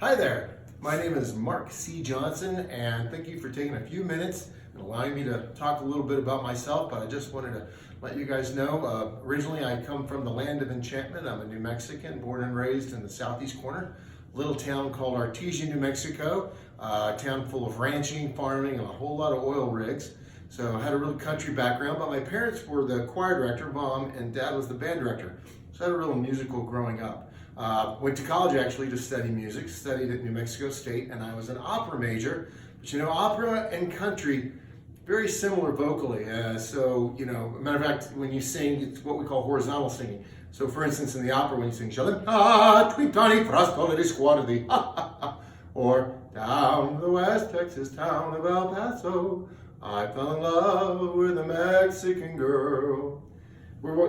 Hi there, my name is Mark C. Johnson, and thank you for taking a few minutes and allowing me to talk a little bit about myself, but I just wanted to let you guys know, originally I come from the land of enchantment. I'm a New Mexican, born and raised in the southeast corner, a little town called Audition, New Mexico, a town full of ranching, farming, and a whole lot of oil rigs. So I had a real country background, but my parents were the choir director, mom, and dad was the band director. So I had a real musical growing up. Went to college actually to study music, studied at New Mexico State, and I was an opera major. But you know, opera and country, very similar vocally. Matter of fact, when you sing, it's what we call horizontal singing. So for instance, in the opera, when you sing, or down to the West Texas town of El Paso, I fell in love with a Mexican girl.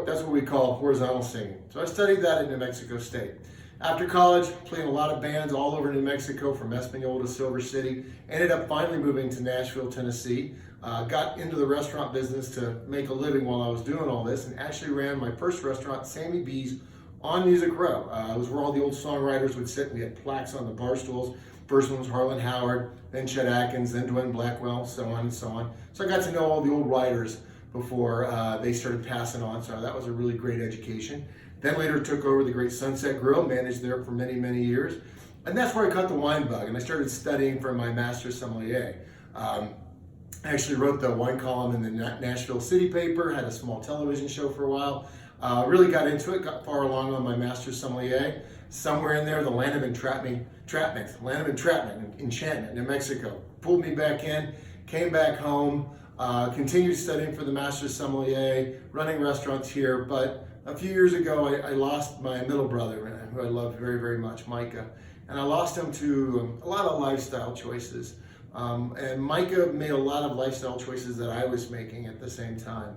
That's what we call horizontal singing. So I studied that at New Mexico State. After college, played in a lot of bands all over New Mexico, from Espanola to Silver City. Ended up finally moving to Nashville, Tennessee. Got into the restaurant business to make a living while I was doing all this, and actually ran my first restaurant, Sammy B's, on Music Row. It was where all the old songwriters would sit. We had plaques on the bar stools. First one was Harlan Howard, then Chet Atkins, then Dwayne Blackwell, so on and so on. So I got to know all the old writers before they started passing on, so that was a really great education. Then later took over the great Sunset Grill, managed there for many, many years. And that's where I caught the wine bug, and I started studying for my master's sommelier. I actually wrote the wine column in the Nashville City paper, had a small television show for a while. Really got into it, got far along on my master's sommelier. Somewhere in there, the land of enchantment, New Mexico, pulled me back in, came back home, continued studying for the master's sommelier, running restaurants here, but a few years ago I lost my middle brother, who I loved very, very much, Micah, and I lost him to a lot of lifestyle choices. And Micah made a lot of lifestyle choices that I was making at the same time.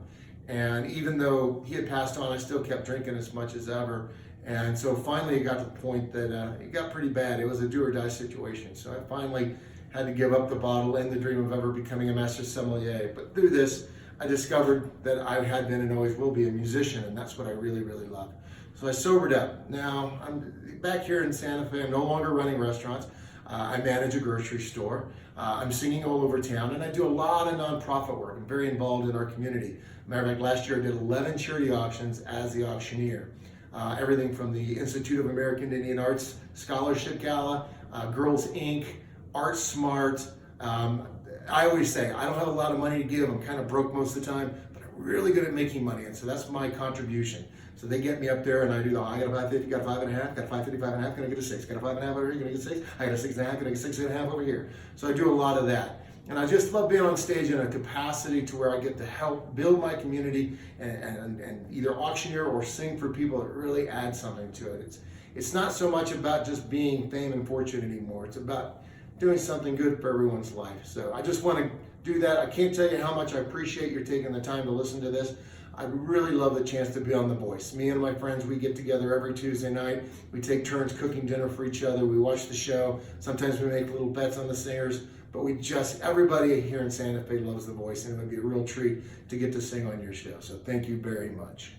And even though he had passed on, I still kept drinking as much as ever. And so finally it got to the point that it got pretty bad. It was a do or die situation. So I finally had to give up the bottle and the dream of ever becoming a master sommelier. But through this, I discovered that I had been and always will be a musician, and that's what I really, really love. So I sobered up. Now, I'm back here in Santa Fe. I'm no longer running restaurants. I manage a grocery store. I'm singing all over town, and I do a lot of nonprofit work. I'm very involved in our community. Matter of fact, last year I did 11 charity auctions as the auctioneer. Everything from the Institute of American Indian Arts Scholarship Gala, Girls Inc., Art Smart. I always say, I don't have a lot of money to give. I'm kind of broke most of the time, but I'm really good at making money, and so that's my contribution. So they get me up there, and I do I got a 550, got a 5.5, got a 555.5, gonna get a 6, got a 5.5 over here, gonna get a 6, I got a 6.5, gonna get 6.5 over here. So I do a lot of that. And I just love being on stage in a capacity to where I get to help build my community and either auctioneer or sing for people that really add something to it. It's not so much about just being fame and fortune anymore. It's about doing something good for everyone's life. So I just want to do that. I can't tell you how much I appreciate your taking the time to listen to this. I really love the chance to be on The Voice. Me and my friends, we get together every Tuesday night. We take turns cooking dinner for each other. We watch the show. Sometimes we make little bets on the singers, but everybody here in Santa Fe loves The Voice, and it would be a real treat to get to sing on your show. So thank you very much.